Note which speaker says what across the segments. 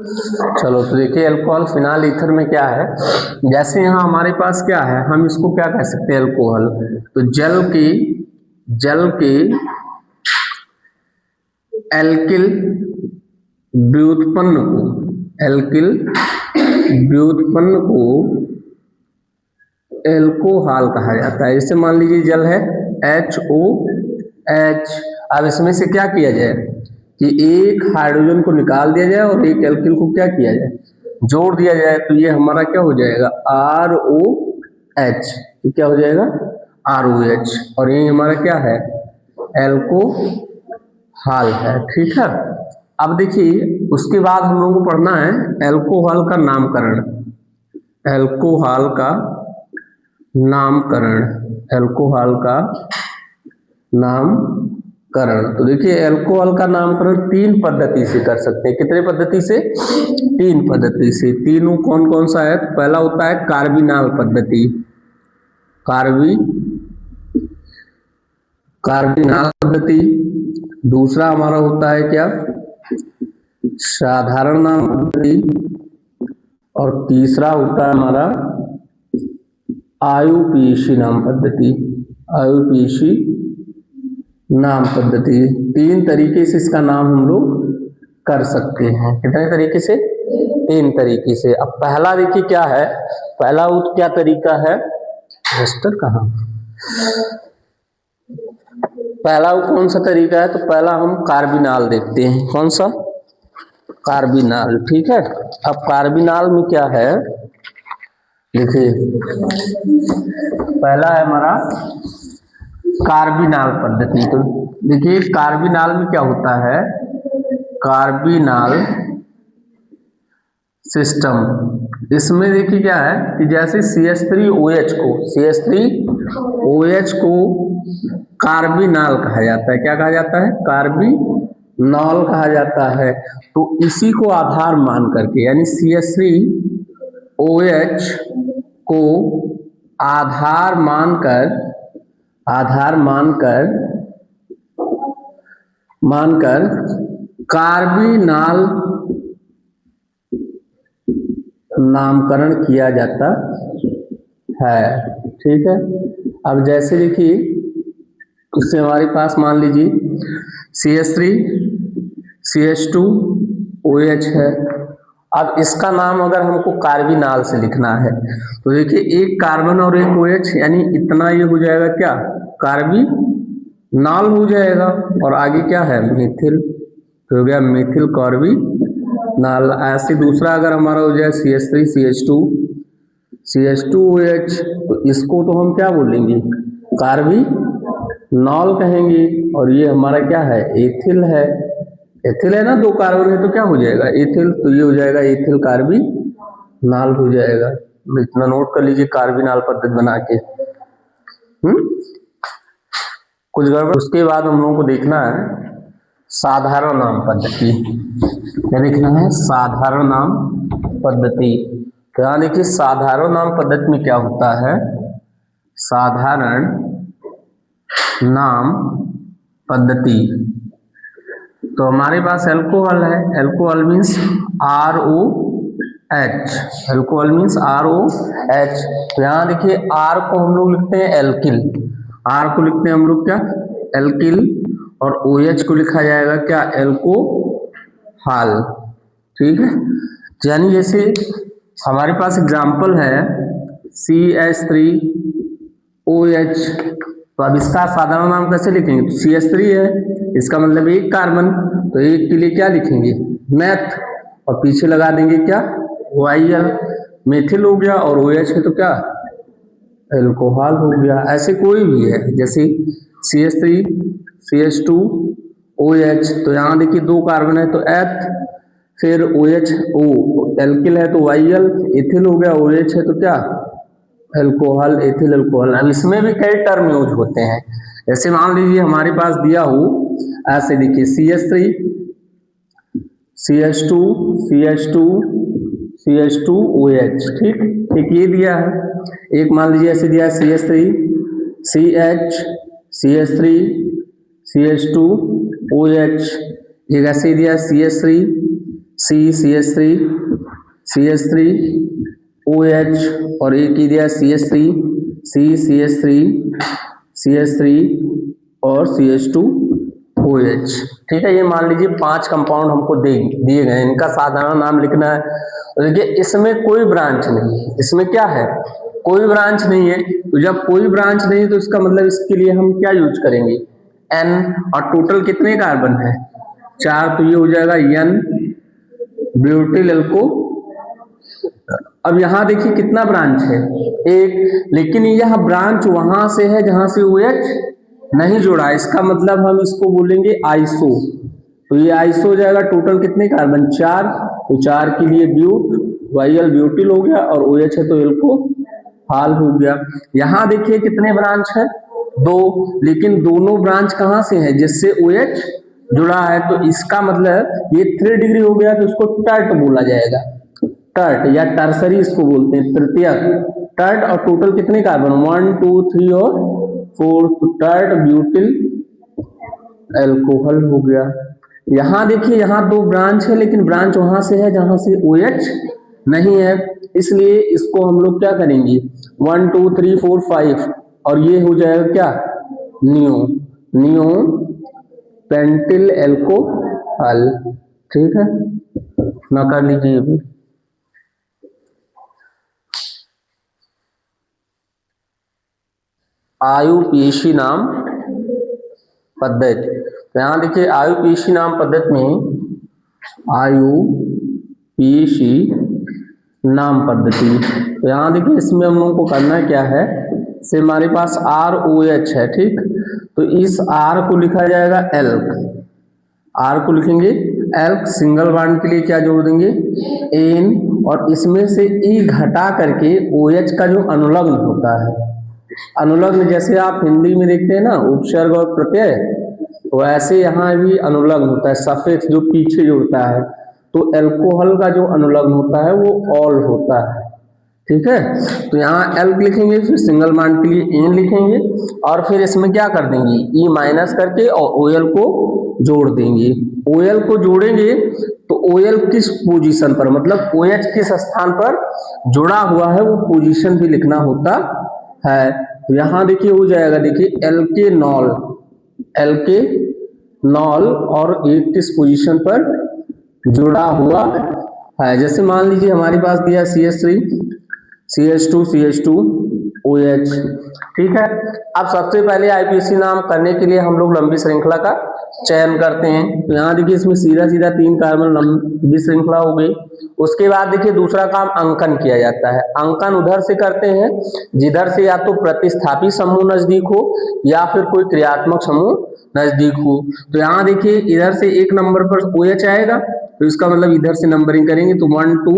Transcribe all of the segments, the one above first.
Speaker 1: चलो तो देखिए अल्कोहल फिनाल ईथर में क्या है, जैसे यहाँ हमारे पास क्या है, हम इसको क्या कह सकते हैं अल्कोहल, तो जल की एल्किल व्युत्पन्न को एल्कोहल कहा जाता है। जैसे मान लीजिए जल है HOH, अब इसमें से क्या किया जाए कि एक हाइड्रोजन को निकाल दिया जाए और एक एल्किल को क्या किया जाए, जोड़ दिया जाए, तो ये हमारा क्या हो जाएगा ROH, तो क्या हो जाएगा ROH, और ये हमारा क्या है एल्कोहल है। ठीक है, अब देखिए उसके बाद हम लोगों को पढ़ना है एल्कोहल का नामकरण, एल्कोहल का नामकरण। तो देखिए एल्कोहल का नामकरण 3 पद्धति से कर सकते हैं। कितने पद्धति से? 3 पद्धति से। तीनों कौन कौन सा है? तो पहला होता है कार्बिनाल पद्धति, कार्बिनाल पद्धति। दूसरा हमारा होता है क्या, साधारण नाम पद्धति, और तीसरा होता है हमारा आयुपीएसी नाम पद्धति, आयुपीएसी नाम पद्धति। 3 तरीके से इसका नाम हम लोग कर सकते हैं। कितने तरीके से? 3 तरीके से। अब पहला देखिए क्या है, पहला क्या तरीका है, रजिस्टर कहाँ, पहला कौन सा तरीका है, तो पहला हम कार्बिनाल देखते हैं। कौन सा? कार्बिनाल। ठीक है, अब कार्बिनाल में क्या है, देखिए पहला है हमारा कार्बिनाल पद्धति। तो देखिए कार्बिनाल में क्या होता है, कार्बिनाल सिस्टम, इसमें देखिए क्या है कि जैसे CH3OH को कार्बिनाल कहा जाता है। क्या कहा जाता है? कार्बिनॉल कहा जाता है। तो इसी को आधार मान करके, यानी CH3OH को आधार मानकर कार्बिनाल नामकरण किया जाता है। ठीक है, अब जैसे देखिए उससे हमारे पास मान लीजिए CH3CH2OH है। अब इसका नाम अगर हमको कार्बिनाल से लिखना है तो देखिए एक कार्बन और एक OH, यानी इतना ये हो जाएगा क्या, कार्बिनॉल हो जाएगा, और आगे क्या है मिथिल, तो हो गया मिथिल कार्बिनॉल। ऐसे दूसरा अगर हमारा हो जाए CH3CH2OH, तो इसको तो हम क्या बोलेंगे, कार्बिनॉल कहेंगे, और ये हमारा क्या है एथिल है, एथिल है ना, 2 कार्बन है तो क्या हो जाएगा एथिल, तो ये हो जाएगा एथिल कार्बिनॉल हो जाएगा। इतना नोट कर लीजिए कार्बिनॉल पद्धति बना के। कुछ गड़बड़। उसके बाद हम लोगों को देखना है साधारण नाम पद्धति। क्या देखना है? साधारण नाम पद्धति। तो यहाँ देखिए साधारण नाम पद्धति में क्या होता है, साधारण नाम पद्धति, तो हमारे पास एल्कोहल है, alcohol means ROH, alcohol means ROH। तो यहाँ देखिए R को हम लोग लिखते हैं एल्किल, R को लिखते हैं हम लोग क्या एल्किल, और OH को लिखा जाएगा क्या एल्कोहल। ठीक है, यानी जैसे हमारे पास एग्जाम्पल है CH3OH, तो अब इसका साधारण नाम कैसे लिखेंगे, तो CH3 है, इसका मतलब एक कार्बन, तो एक के लिए क्या लिखेंगे मैथ, और पीछे लगा देंगे क्या YL, मेथिल हो गया, और OH है तो क्या एल्कोहल हो गया। ऐसे कोई भी है, जैसे CH3CH2OH, तो यहाँ देखिए 2 कार्बन है तो H, फिर OH एल्किल है तो YL, एथिल हो गया, OH है तो क्या एल्कोहल, एथिल एल्कोहल। अब इसमें भी कई टर्म यूज होते हैं, जैसे मान लीजिए हमारे पास दिया हो ऐसे, देखिए CH3CH2OH, ठीक, एक ये दिया है, एक मान लीजिए ऐसे दिया है CH3CH2OH, एक ऐसे दिया CH3 CH3 OH और एक ही दिया CH3 CH3 और CH2 OH। ठीक है, ये मान लीजिए 5 कंपाउंड हमको दिए गए, इनका साधारण नाम लिखना है। तो देखिए इसमें कोई ब्रांच नहीं है, इसमें क्या है, कोई ब्रांच नहीं है। तो जब कोई ब्रांच नहीं है तो इसका मतलब इसके लिए हम क्या यूज करेंगे, N। और टोटल कितने कार्बन है, 4, तो ये हो जाएगा N ब्यूटिल एल्को। अब यहां देखिए कितना ब्रांच है, एक, लेकिन यह ब्रांच वहां से है जहां से OH नहीं जुड़ा, इसका मतलब हम इसको बोलेंगे आइसो। तो ये आइसो हो जाएगा, टोटल कितने कार्बन 4, तो 4 के लिए ब्यूट, YL ब्यूटिल हो गया, और OH है तो एल्को हाल हो गया। यहां देखिए कितने ब्रांच है, 2, लेकिन दोनों ब्रांच कहां से है, जिससे OH जुड़ा है, तो इसका मतलब ये 3 डिग्री हो गया, तो इसको टर्ट बोला जाएगा, टर्ट या टर्सरी इसको बोलते हैं, तृतीयक टर्ट। और टोटल कितने कार्बन 1 2 3 और 4, तो टर्ट ब्यूटिल अल्कोहल हो गया। यहां देखिए यहां 2 ब्रांच है, लेकिन ब्रांच वहां से है जहां से OH नहीं है, इसलिए इसको हम लोग क्या करेंगे 1 2 3 4 5, और ये हो जाएगा क्या नियो पेंटिल एल्कोहल। ठीक है ना, कर लीजिए ये भी। आयुपीएसी नाम पद्धति, तो यहां देखिए आयुपीएसी नाम पद्धति में आयुपीएसी नाम पद्धति, तो यहां देखिए इसमें हम लोगों को करना क्या है, से हमारे पास ROH है, ठीक, तो इस R को लिखा जाएगा एल्क, R को लिखेंगे एल्क, सिंगल बॉन्ड के लिए क्या जोड़ देंगे एन, और इसमें से E घटा करके OH का जो अनुलग्न होता है, अनुलग्न जैसे आप हिंदी में देखते हैं ना उपसर्ग और प्रत्यय, तो ऐसे यहाँ भी अनुलग्न होता है, सफिक्स जो पीछे जुड़ता है, तो एल्कोहल का जो अनुलग्न होता है वो ऑल होता है। ठीक है, तो यहाँ एल्क लिखेंगे, फिर सिंगल बॉन्ड के लिए एन लिखेंगे, और फिर इसमें क्या कर देंगे ई माइनस करके और OL को जोड़ देंगे। OL को जोड़ेंगे तो OL किस पोजीशन पर, मतलब OH किस स्थान पर जुड़ा हुआ है वो पोजीशन भी लिखना होता है। तो यहां देखिए हो जाएगा, देखिए एल के नॉल और एक किस पोजीशन पर जुड़ा हुआ है, जैसे मान लीजिए हमारे पास दिया CH3 CH2 OH। ठीक है, अब सबसे पहले आईपीएसी नाम करने के लिए हम लोग लंबी श्रृंखला का चयन करते हैं। तो यहाँ देखिए इसमें सीधा 3 कार्बन लंबी श्रृंखला हो गई। उसके बाद देखिए दूसरा काम अंकन किया जाता है। अंकन उधर से करते हैं जिधर से या तो प्रतिस्थापी समूह नजदीक हो या फिर कोई क्रियात्मक समूह नजदीक हो। तो यहाँ देखिए इधर से 1 नंबर पर OH आएगा, तो इसका मतलब इधर से नंबरिंग करेंगे तो 1 2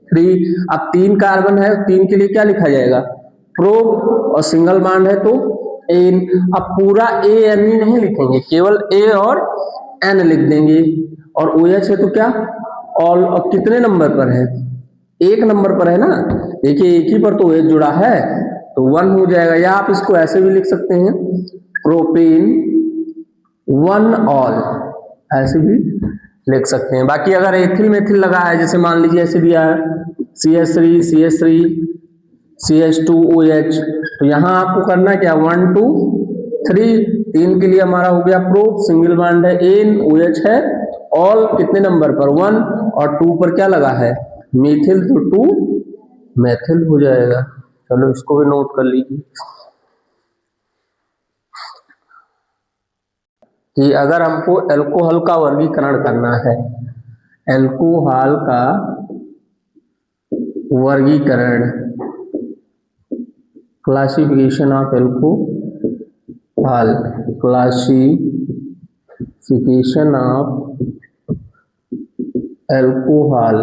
Speaker 1: 3। अब 3 कार्बन है, 3 के लिए क्या लिखा जाएगा प्रोप, और सिंगल बॉन्ड है तो एन। अब पूरा AN नहीं लिखेंगे, केवल A और N लिख देंगे, और OH है तो क्या ऑल। और कितने नंबर पर है, 1 नंबर पर है ना, देखिए एक ही पर तो OH जुड़ा है तो 1 हो जाएगा, या आप इसको ऐसे भी लिख सकते हैं प्रोपेन 1 ऑल, ऐसे भी लिख सकते हैं। बाकी अगर एथिल मेथिल लगा है, जैसे मान लीजिए ऐसे दिया है CH3 CH2 OH, तो यहाँ आपको करना क्या 1 2 3, 3 के लिए हमारा हो गया प्रोप, सिंगल बॉन्ड है एन, OH है ऑल, कितने नंबर पर 1, और 2 पर क्या लगा है मेथिल, तो 2 मेथिल हो जाएगा। चलो इसको भी नोट कर लीजिए कि अगर हमको अल्कोहल का वर्गीकरण करना है, अल्कोहल का वर्गीकरण, classification of alcohol, classification of alcohol,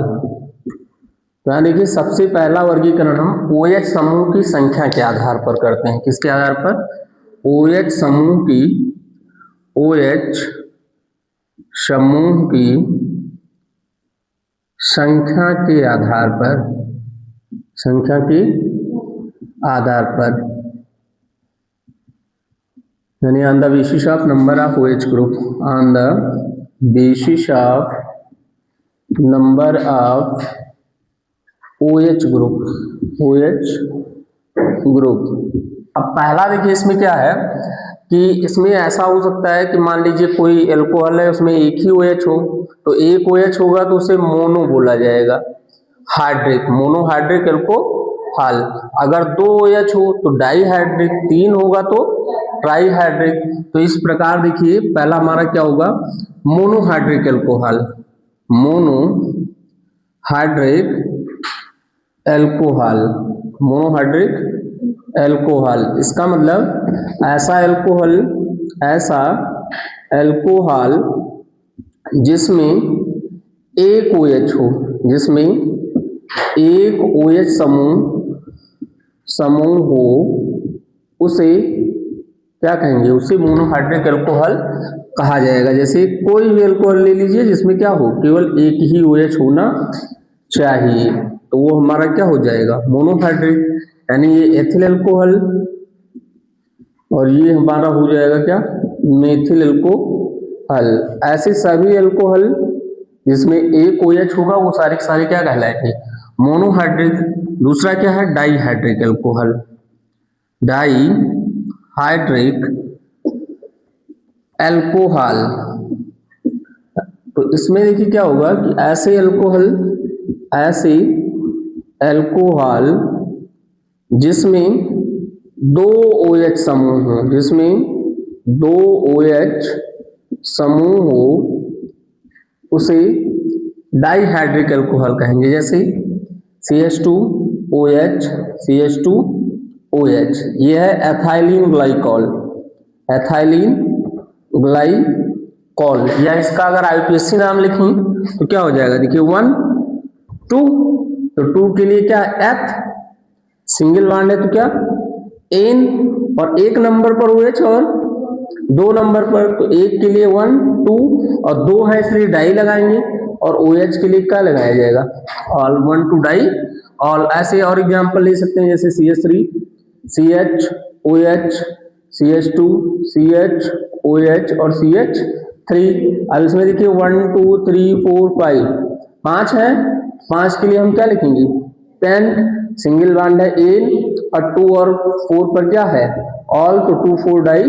Speaker 1: तो यहाँ देखिए सबसे पहला वर्गीकरण हम OH समूह की संख्या के आधार पर करते हैं। किसके आधार पर, OH समूह की, OH समूह की संख्या के आधार पर, संख्या के आधार पर, यानी on the basis of number of OH group, on the basis of number of OH group. अब पहला देखिए इसमें क्या है कि इसमें ऐसा हो सकता है कि मान लीजिए कोई एल्कोहल है उसमें एक ही OH हो, तो एक OH होगा तो उसे मोनो बोला जाएगा, हाइड्रिक, मोनोहाइड्रिक एल्कोहल। अगर दो OH हो तो डाईहाइड्रिक, तीन होगा तो ट्राईहाइड्रिक। तो इस प्रकार देखिए पहला हमारा क्या होगा, मोनोहाइड्रिक एल्कोहल, मोनोहाइड्रिक एल्कोहल। इसका मतलब ऐसा एल्कोहल जिसमें एक OH हो, जिसमें एक OH समूह हो, उसे क्या कहेंगे, उसे मोनोहाइड्रिक एल्कोहल कहा जाएगा। जैसे कोई भी एल्कोहल ले लीजिए जिसमें क्या हो, केवल एक ही OH होना चाहिए, तो वो हमारा क्या हो जाएगा, मोनोहाइड्रिक। यानी ये एथिल एल्कोहल और ये हमारा हो जाएगा क्या, मेथिल एल्कोहल। ऐसे सभी एल्कोहल जिसमें एक OH होगा वो सारे के सारे क्या कहलाएंगे, मोनोहाइड्रिक। दूसरा क्या है, डाईहाइड्रिक एल्कोहल, डाईहाइड्रिक एल्कोहल। तो इसमें देखिए क्या होगा कि ऐसे एल्कोहल जिसमें दो OH समूह हो, जिसमें दो OH समूह हो, उसे डाईहाइड्रिक एल्कोहल कहेंगे। जैसे CH2OH, CH2OH, ये है एथाइलिन ग्लाइकॉल। या इसका अगर IUPAC नाम लिखें तो क्या हो जाएगा, देखिए 1 2, तो 2 के लिए क्या एथ, सिंगल बॉन्ड है तो क्या एन, और एक नंबर पर OH और दो नंबर पर, तो एक के लिए 1 2 और दो है इसलिए डाई लगाएंगे, और OH के लिए क्या लगाया जाएगा, ऑल, 1 2 डाई ऑल। ऐसे और एग्जांपल ले सकते हैं जैसे CH3 CHOH, CH2 CHOH और CH3। अब इसमें देखिए 1 2 3 4 5, 5 है, 5 के लिए हम क्या लिखेंगे, पेंट, सिंगल बॉन्ड है एन, और 2 और 4 पर क्या है ऑल, तो 2 4 डाई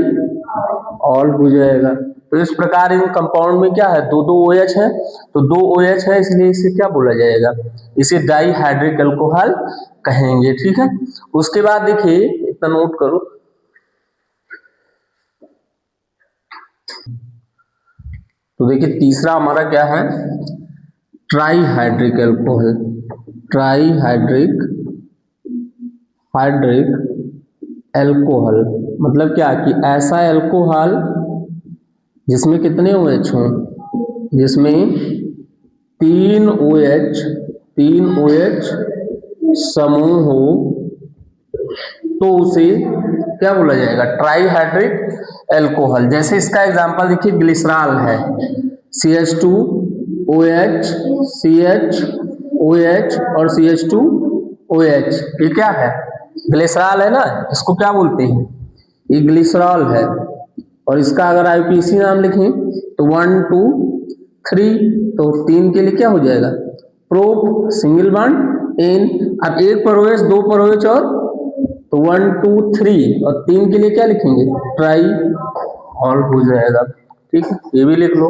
Speaker 1: ऑल हो जाएगा। तो इस प्रकार इन कंपाउंड में क्या है, दो दो OH है, तो दो OH है इसलिए इसे क्या बोला जाएगा, इसे डाईहाइड्रिक एल्कोहल कहेंगे। ठीक है, उसके बाद देखिए इतना नोट करो, तो देखिए तीसरा हमारा क्या है, ट्राईहाइड्रिक एल्कोहल। मतलब क्या कि ऐसा एल्कोहल जिसमें कितने OH हों, जिसमें तीन OH समूह हो, तो उसे क्या बोला जाएगा, ट्राईहाइड्रिक एल्कोहल। जैसे इसका एग्जांपल देखिए ग्लिसरॉल है, CH2OH, CHOH और CH2OH, ये क्या है, ग्लिसरॉल है ना, इसको क्या बोलते हैं, ये ग्लिसरॉल है। और इसका अगर IUPAC नाम लिखें तो 1 2 3, तो 3 के लिए क्या हो जाएगा, प्रोप, सिंगल बॉन्ड एन। अब एक पर OH, दो पर OH और, तो 1 2 3 और 3 के लिए क्या लिखेंगे, ट्राई ऑल हो जाएगा। ठीक है, ये भी लिख लो।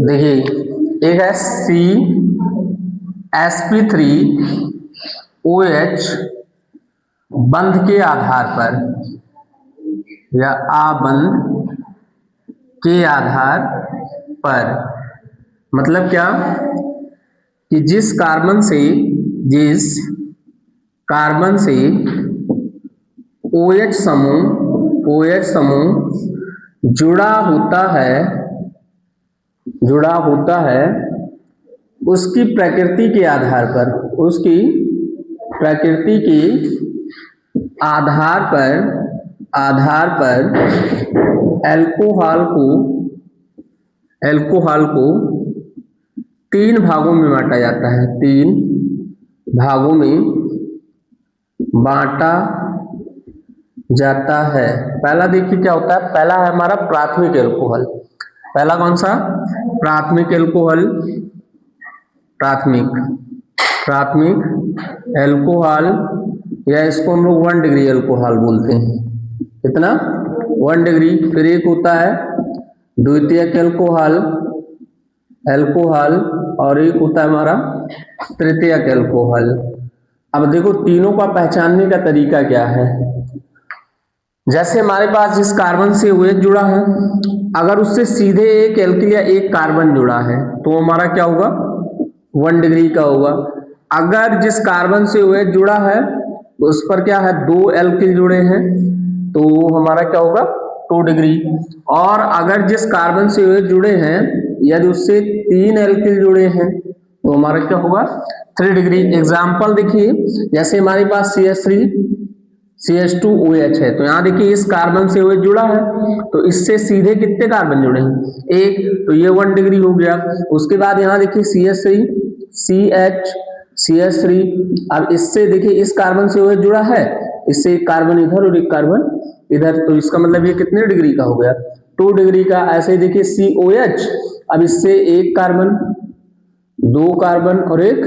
Speaker 1: देखिए एक है CsP3OH बंध के आधार पर या आबंध के आधार पर, मतलब क्या कि जिस कार्बन से OH समूह जुड़ा होता है उसकी प्रकृति के आधार पर एल्कोहल को 3 भागों में बांटा जाता है, 3 भागों में बांटा जाता है। पहला देखिए क्या होता है, पहला है हमारा प्राथमिक एल्कोहल। पहला कौन सा, प्राथमिक एल्कोहल, प्राथमिक प्राथमिक एल्कोहल, या इसको हम लोग 1 डिग्री एल्कोहल बोलते हैं। कितना, 1 डिग्री। फिर एक होता है द्वितीयक एल्कोहल, और एक होता है हमारा तृतीयक एल्कोहल। अब देखो तीनों का पहचानने का तरीका क्या है। जैसे हमारे पास जिस कार्बन से OH जुड़ा है, अगर उससे सीधे एक एल्किल या एक कार्बन जुड़ा है तो हमारा क्या होगा, 1 डिग्री का होगा। अगर जिस कार्बन से OH जुड़ा है उस पर क्या है, 2 एल्किल जुड़े हैं तो हमारा क्या होगा, 2 डिग्री। और अगर जिस कार्बन से OH जुड़े हैं यदि उससे 3 एल्किल जुड़े हैं तो हमारा क्या होगा, 3 डिग्री। एग्जाम्पल देखिए, जैसे हमारे पास CH2OH है, तो यहाँ देखिए इस कार्बन से OH जुड़ा है तो इससे सीधे कितने कार्बन जुड़े हैं, एक, तो ये 1 डिग्री हो गया। उसके बाद यहाँ देखिए CH3, अब इससे देखिए इस कार्बन से OH जुड़ा है, इससे एक कार्बन इधर और एक कार्बन इधर, तो इसका मतलब ये कितने डिग्री का हो गया, 2 डिग्री का। ऐसे ही देखिए COH, अब इससे एक कार्बन, 2 कार्बन और एक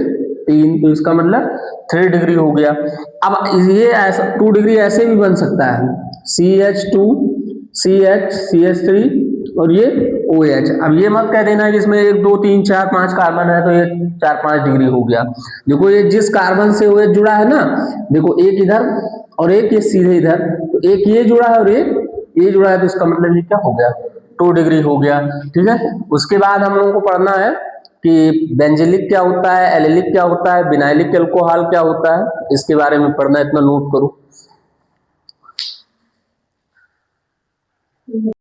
Speaker 1: 3, तो इसका मतलब 3 डिग्री हो गया। अब ये ऐसा 2 डिग्री ऐसे भी बन सकता है, CH2, CH3 और ये OH। अब ये मत कह देना कि इसमें 1 2 3 4 5 कार्बन है तो ये 4 5 डिग्री हो गया। देखो ये जिस कार्बन से OH जुड़ा है ना, देखो एक इधर और एक ये सीधे इधर, तो एक ये जुड़ा है और एक ये जुड़ा है, तो इसका मतलब ये क्या हो गया, 2 डिग्री हो गया। ठीक है, उसके बाद हम लोगों को पढ़ना है कि बेंजिलिक क्या होता है, एलिलिक क्या होता है, विनाइलिक एल्कोहल क्या होता है, इसके बारे में पढ़ना, इतना नोट करो।